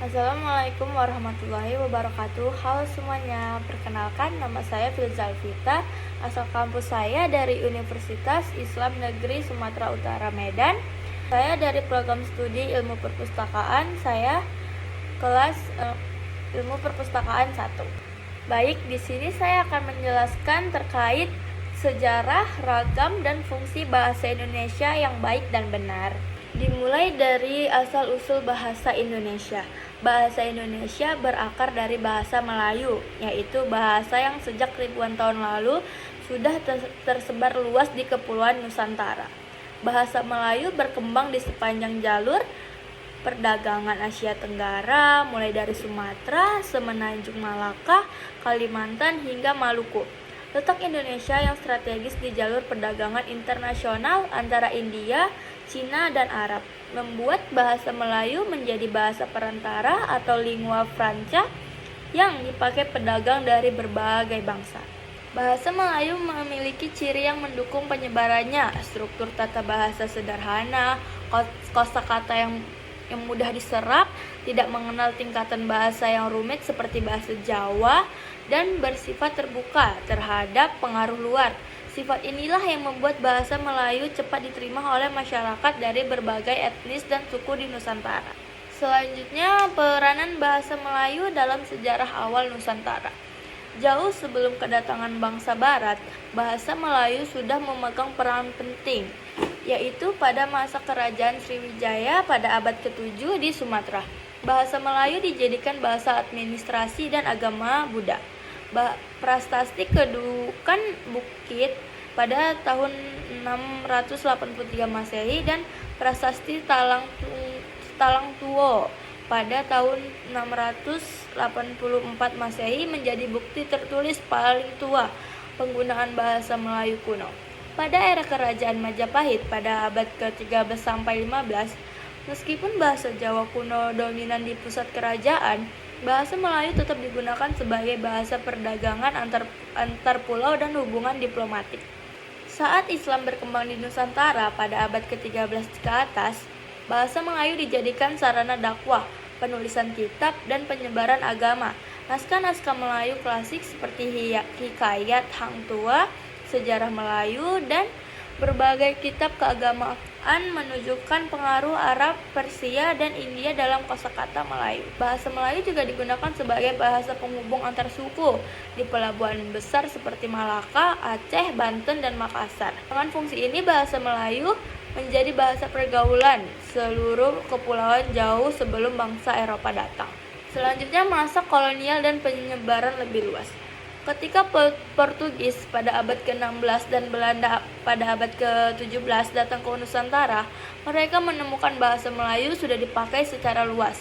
Assalamualaikum warahmatullahi wabarakatuh. Halo semuanya, perkenalkan nama saya Filza Alvita. Asal kampus saya dari Universitas Islam Negeri Sumatera Utara Medan. Saya dari program studi Ilmu Perpustakaan. Saya kelas Ilmu Perpustakaan 1. Baik, di sini saya akan menjelaskan terkait sejarah, ragam, dan fungsi bahasa Indonesia yang baik dan benar. Dimulai dari asal-usul bahasa Indonesia. Bahasa Indonesia berakar dari bahasa Melayu, yaitu bahasa yang sejak ribuan tahun lalu sudah tersebar luas di Kepulauan Nusantara. Bahasa Melayu berkembang di sepanjang jalur perdagangan Asia Tenggara, mulai dari Sumatera, Semenanjung Malaka, Kalimantan, hingga Maluku. Letak Indonesia yang strategis di jalur perdagangan internasional antara India, Cina, dan Arab membuat bahasa Melayu menjadi bahasa perantara atau lingua franca yang dipakai pedagang dari berbagai bangsa. Bahasa Melayu memiliki ciri yang mendukung penyebarannya, struktur tata bahasa sederhana, kosakata yang mudah diserap, tidak mengenal tingkatan bahasa yang rumit seperti bahasa Jawa, dan bersifat terbuka terhadap pengaruh luar. Sifat inilah yang membuat bahasa Melayu cepat diterima oleh masyarakat dari berbagai etnis dan suku di Nusantara. Selanjutnya, peranan bahasa Melayu dalam sejarah awal Nusantara. Jauh sebelum kedatangan bangsa Barat, bahasa Melayu sudah memegang peran penting, yaitu pada masa kerajaan Sriwijaya pada abad ke-7 di Sumatera. Bahasa Melayu dijadikan bahasa administrasi dan agama Buddha. Prasasti Kedukan Bukit pada tahun 683 Masehi dan Prasasti Talang Tuo pada tahun 684 Masehi menjadi bukti tertulis paling tua penggunaan bahasa Melayu kuno. Pada era kerajaan Majapahit pada abad ke-13 sampai 15, meskipun bahasa Jawa kuno dominan di pusat kerajaan, bahasa Melayu tetap digunakan sebagai bahasa perdagangan antar pulau dan hubungan diplomatik. Saat Islam berkembang di Nusantara pada abad ke-13 ke atas, bahasa Melayu dijadikan sarana dakwah, penulisan kitab, dan penyebaran agama. Naskah-naskah Melayu klasik seperti Hikayat Hang Tuah, Sejarah Melayu, dan berbagai kitab keagamaan menunjukkan pengaruh Arab, Persia, dan India dalam kosakata Melayu. Bahasa Melayu juga digunakan sebagai bahasa penghubung antar suku di pelabuhan besar seperti Malaka, Aceh, Banten, dan Makassar. Dengan fungsi ini, bahasa Melayu menjadi bahasa pergaulan seluruh kepulauan jauh sebelum bangsa Eropa datang. Selanjutnya, masa kolonial dan penyebaran lebih luas. Ketika Portugis pada abad ke-16 dan Belanda pada abad ke-17 datang ke Nusantara, mereka menemukan bahasa Melayu sudah dipakai secara luas.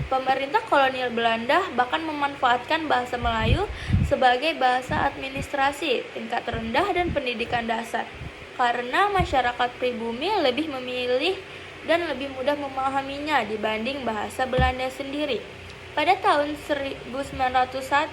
Pemerintah kolonial Belanda bahkan memanfaatkan bahasa Melayu sebagai bahasa administrasi tingkat rendah dan pendidikan dasar, karena masyarakat pribumi lebih memilih dan lebih mudah memahaminya dibanding bahasa Belanda sendiri. Pada tahun 1901,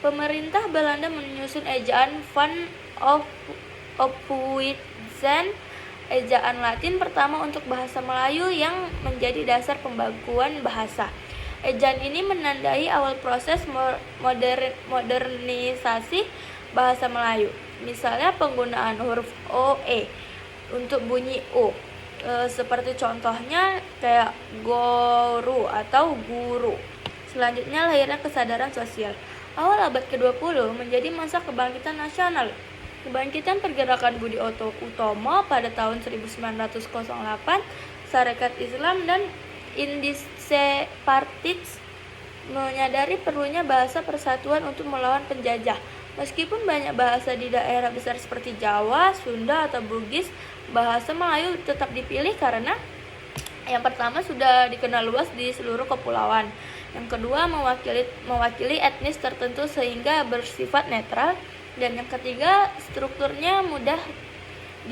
pemerintah Belanda menyusun ejaan Van Ophuijsen, ejaan Latin pertama untuk bahasa Melayu yang menjadi dasar pembakuan bahasa. Ejaan ini menandai awal proses modernisasi bahasa Melayu. Misalnya penggunaan huruf OE untuk bunyi U. Seperti contohnya kayak guru atau guru. Selanjutnya, lahirnya kesadaran sosial. Awal abad ke-20 menjadi masa kebangkitan nasional. Kebangkitan pergerakan Budi Utomo pada tahun 1908, Sarekat Islam dan Independentis menyadari perlunya bahasa persatuan untuk melawan penjajah. Meskipun banyak bahasa di daerah besar seperti Jawa, Sunda, atau Bugis, bahasa Melayu tetap dipilih karena yang pertama sudah dikenal luas di seluruh kepulauan. Yang kedua mewakili etnis tertentu sehingga bersifat netral. Dan yang ketiga strukturnya mudah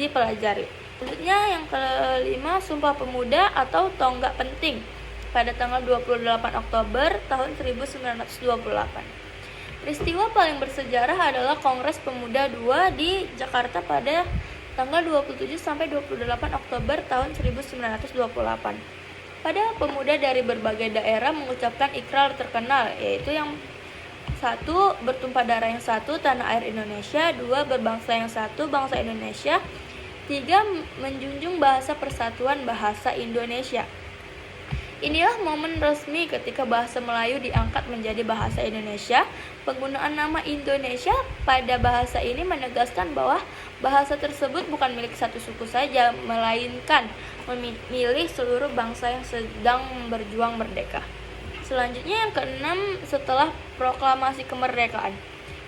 dipelajari. Selanjutnya yang kelima, Sumpah Pemuda atau Tonggak Penting pada tanggal 28 Oktober tahun 1928. Peristiwa paling bersejarah adalah Kongres Pemuda II di Jakarta pada tanggal 27 sampai 28 Oktober tahun 1928. Pada pemuda dari berbagai daerah mengucapkan ikrar terkenal, yaitu yang satu, bertumpah darah yang satu, tanah air Indonesia. Dua, berbangsa yang satu, bangsa Indonesia. Tiga, menjunjung bahasa persatuan bahasa Indonesia. Inilah momen resmi ketika bahasa Melayu diangkat menjadi bahasa Indonesia. Penggunaan nama Indonesia pada bahasa ini menegaskan bahwa bahasa tersebut bukan milik satu suku saja, melainkan milik seluruh bangsa yang sedang berjuang merdeka. Selanjutnya yang keenam, setelah proklamasi kemerdekaan.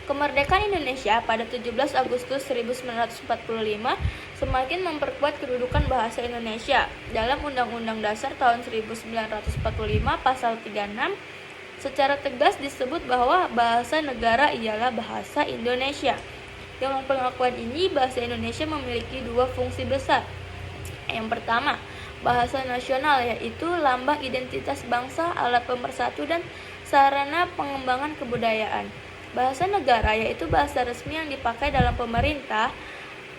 Kemerdekaan Indonesia pada 17 Agustus 1945 semakin memperkuat kedudukan bahasa Indonesia. Dalam Undang-Undang Dasar tahun 1945 pasal 36 secara tegas disebut bahwa bahasa negara ialah bahasa Indonesia. Dalam pengakuan ini, bahasa Indonesia memiliki dua fungsi besar. Yang pertama, bahasa nasional, yaitu lambang identitas bangsa, alat pemersatu, dan sarana pengembangan kebudayaan. Bahasa negara, yaitu bahasa resmi yang dipakai dalam pemerintah,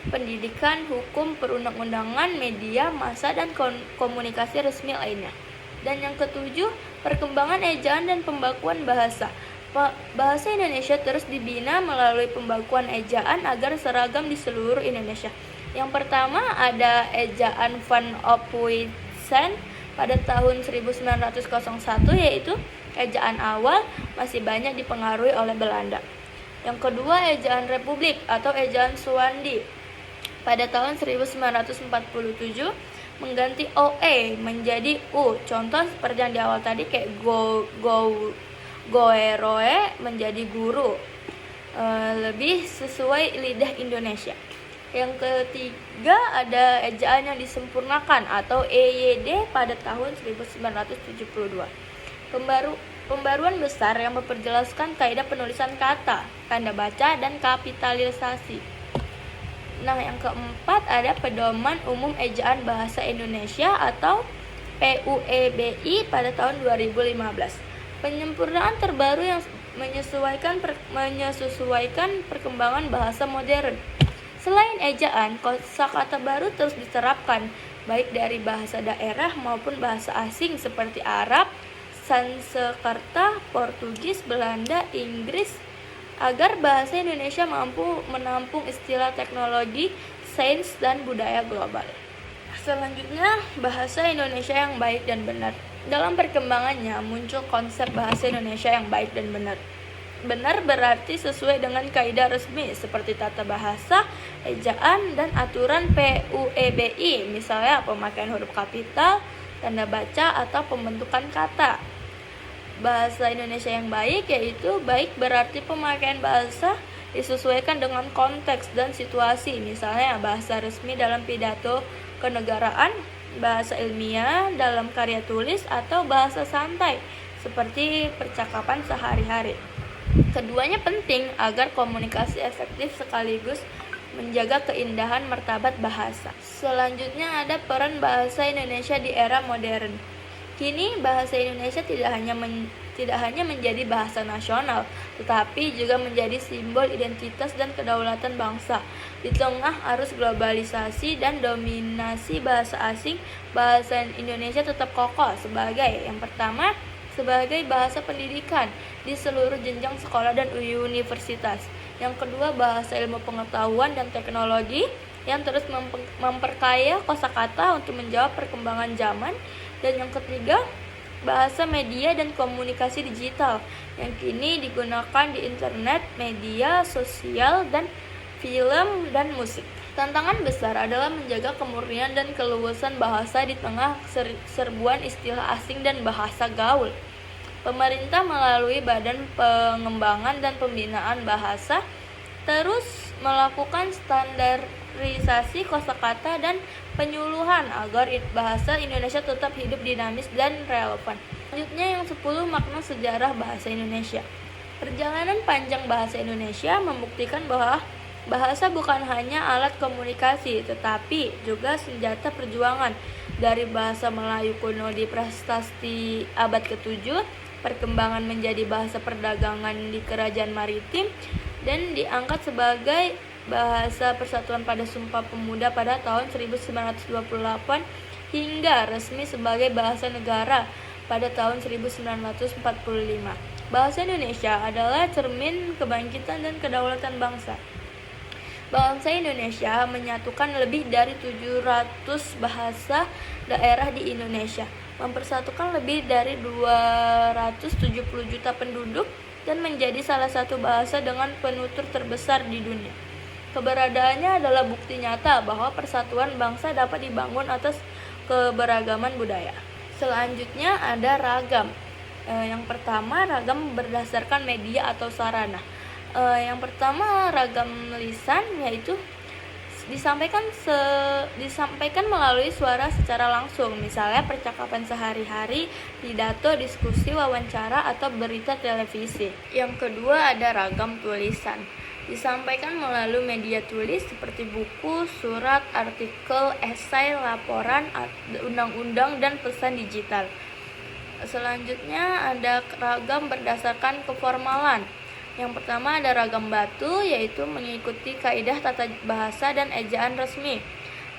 pendidikan, hukum, perundang-undangan, media, massa, dan komunikasi resmi lainnya. Dan yang ketujuh, perkembangan ejaan dan pembakuan bahasa. Bahasa Indonesia terus dibina melalui pembakuan ejaan agar seragam di seluruh Indonesia. Yang pertama ada ejaan Van Ophuijsen pada tahun 1901, yaitu ejaan awal masih banyak dipengaruhi oleh Belanda. Yang kedua ejaan Republik atau ejaan Suwandi pada tahun 1947 mengganti OE menjadi U. Contoh seperti yang di awal tadi kayak goeroe menjadi guru, lebih sesuai lidah Indonesia. Yang ketiga ada ejaan yang disempurnakan atau EYD pada tahun 1972. Pembaruan besar yang memperjelaskan kaidah penulisan kata, tanda baca, dan kapitalisasi. Nah, yang keempat ada Pedoman Umum Ejaan Bahasa Indonesia atau PUEBI pada tahun 2015. Penyempurnaan terbaru yang menyesuaikan perkembangan bahasa modern. Selain ejaan, kosakata baru terus diterapkan, baik dari bahasa daerah maupun bahasa asing seperti Arab, Sanskerta, Portugis, Belanda, Inggris, agar bahasa Indonesia mampu menampung istilah teknologi, sains, dan budaya global. Selanjutnya, bahasa Indonesia yang baik dan benar. Dalam perkembangannya muncul konsep bahasa Indonesia yang baik dan benar. Benar berarti sesuai dengan kaidah resmi seperti tata bahasa, ejaan, dan aturan PUEBI, misalnya pemakaian huruf kapital, tanda baca, atau pembentukan kata. Bahasa Indonesia yang baik yaitu baik berarti pemakaian bahasa disesuaikan dengan konteks dan situasi, misalnya bahasa resmi dalam pidato kenegaraan, bahasa ilmiah dalam karya tulis, atau bahasa santai seperti percakapan sehari-hari. Keduanya penting agar komunikasi efektif sekaligus menjaga keindahan martabat bahasa. Selanjutnya ada peran bahasa Indonesia di era modern. Kini bahasa Indonesia tidak hanya menjadi bahasa nasional, tetapi juga menjadi simbol identitas dan kedaulatan bangsa. Di tengah arus globalisasi dan dominasi bahasa asing, bahasa Indonesia tetap kokoh sebagai yang pertama, sebagai bahasa pendidikan di seluruh jenjang sekolah dan universitas. Yang kedua, bahasa ilmu pengetahuan dan teknologi yang terus memperkaya kosakata untuk menjawab perkembangan zaman. Dan yang ketiga, bahasa media dan komunikasi digital yang kini digunakan di internet, media sosial, dan film dan musik. Tantangan besar adalah menjaga kemurnian dan keluasan bahasa di tengah serbuan istilah asing dan bahasa gaul. Pemerintah melalui Badan Pengembangan dan Pembinaan Bahasa terus melakukan standarisasi kosakata dan penyuluhan agar bahasa Indonesia tetap hidup dinamis dan relevan. Selanjutnya yang 10 makna sejarah bahasa Indonesia. Perjalanan panjang bahasa Indonesia membuktikan bahwa bahasa bukan hanya alat komunikasi, tetapi juga senjata perjuangan. Dari bahasa Melayu kuno di prasasti abad ke-7, perkembangan menjadi bahasa perdagangan di kerajaan maritim, dan diangkat sebagai bahasa persatuan pada Sumpah Pemuda pada tahun 1928 hingga resmi sebagai bahasa negara pada tahun 1945. Bahasa Indonesia adalah cermin kebangkitan dan kedaulatan bangsa. Bangsa Indonesia menyatukan lebih dari 700 bahasa daerah di Indonesia, mempersatukan lebih dari 270 juta penduduk, dan menjadi salah satu bahasa dengan penutur terbesar di dunia. Keberadaannya adalah bukti nyata bahwa persatuan bangsa dapat dibangun atas keberagaman budaya. Selanjutnya ada ragam. Yang pertama, ragam berdasarkan media atau sarana. Yang pertama, ragam lisan, yaitu disampaikan melalui suara secara langsung, misalnya percakapan sehari-hari, pidato, diskusi, wawancara, atau berita televisi. Yang kedua ada ragam tulisan, disampaikan melalui media tulis seperti buku, surat, artikel, esai, laporan, undang-undang, dan pesan digital. Selanjutnya ada ragam berdasarkan keformalan. Yang pertama ada ragam batu, yaitu mengikuti kaidah tata bahasa dan ejaan resmi.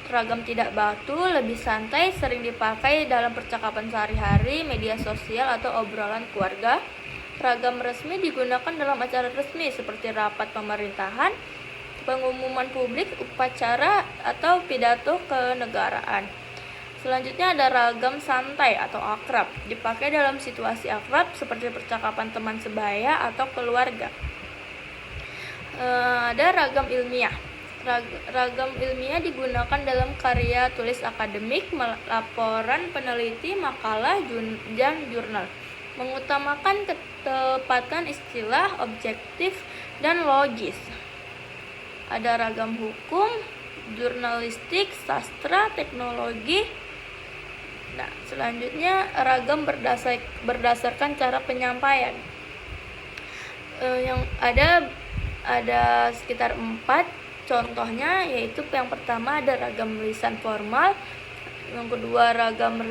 Ragam tidak batu lebih santai, sering dipakai dalam percakapan sehari-hari, media sosial, atau obrolan keluarga. Ragam resmi digunakan dalam acara resmi seperti rapat pemerintahan, pengumuman publik, upacara, atau pidato kenegaraan. Selanjutnya ada ragam santai atau akrab, dipakai dalam situasi akrab seperti percakapan teman sebaya atau keluarga. Ada ragam ilmiah. Ragam ilmiah digunakan dalam karya tulis akademik, laporan peneliti, makalah, dan jurnal. Mengutamakan ketepatan istilah, objektif, dan logis. Ada ragam hukum, jurnalistik, sastra, teknologi. Nah, selanjutnya ragam berdasarkan cara penyampaian. Yang ada sekitar 4 contohnya, yaitu yang pertama ada ragam lisan formal, yang kedua ragam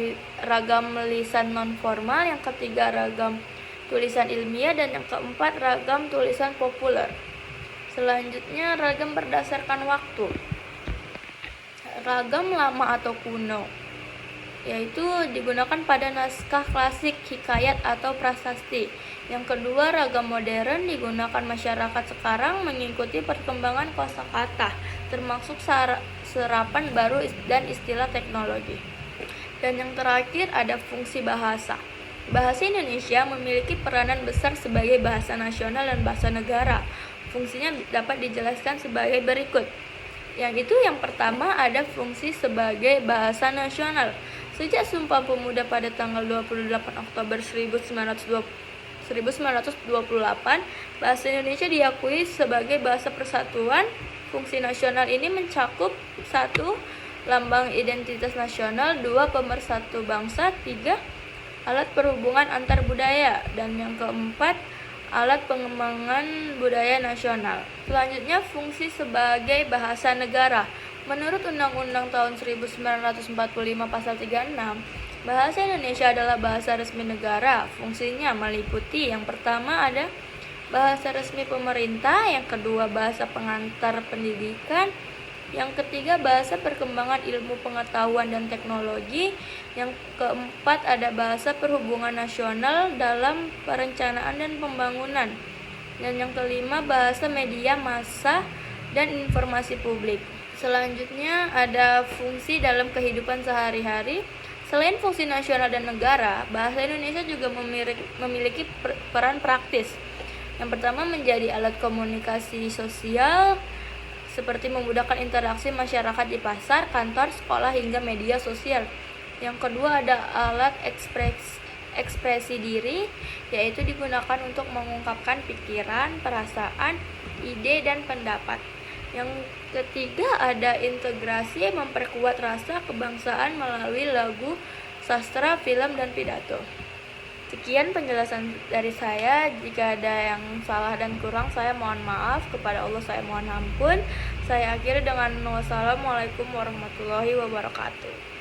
lisan non formal, yang ketiga ragam tulisan ilmiah, dan yang keempat ragam tulisan populer. Selanjutnya ragam berdasarkan waktu. Ragam lama atau kuno, yaitu digunakan pada naskah klasik, hikayat, atau prasasti. Yang kedua, ragam modern digunakan masyarakat sekarang mengikuti perkembangan kosakata, termasuk serapan baru dan istilah teknologi. Dan yang terakhir ada fungsi bahasa. Bahasa Indonesia memiliki peranan besar sebagai bahasa nasional dan bahasa negara. Fungsinya dapat dijelaskan sebagai berikut. Yang pertama ada fungsi sebagai bahasa nasional. Sejak Sumpah Pemuda pada tanggal 28 Oktober 1928, bahasa Indonesia diakui sebagai bahasa persatuan. Fungsi nasional ini mencakup 1. Lambang identitas nasional, 2. Pemersatu bangsa, 3. Alat perhubungan antar budaya, dan yang keempat alat pengembangan budaya nasional. Selanjutnya fungsi sebagai bahasa negara. Menurut Undang-Undang tahun 1945 pasal 36, bahasa Indonesia adalah bahasa resmi negara. Fungsinya meliputi yang pertama ada bahasa resmi pemerintah, yang kedua bahasa pengantar pendidikan, yang ketiga bahasa perkembangan ilmu pengetahuan dan teknologi, yang keempat ada bahasa perhubungan nasional dalam perencanaan dan pembangunan, dan yang kelima bahasa media massa dan informasi publik. Selanjutnya ada fungsi dalam kehidupan sehari-hari. Selain fungsi nasional dan negara, bahasa Indonesia juga memiliki peran praktis. Yang pertama menjadi alat komunikasi sosial, seperti memudahkan interaksi masyarakat di pasar, kantor, sekolah, hingga media sosial. Yang kedua ada alat ekspresi diri, yaitu digunakan untuk mengungkapkan pikiran, perasaan, ide, dan pendapat. Yang ketiga ada integrasi, memperkuat rasa kebangsaan melalui lagu, sastra, film, dan pidato. Sekian penjelasan dari saya. Jika ada yang salah dan kurang, saya mohon maaf. Kepada Allah saya mohon ampun. Saya akhiri dengan wassalamualaikum warahmatullahi wabarakatuh.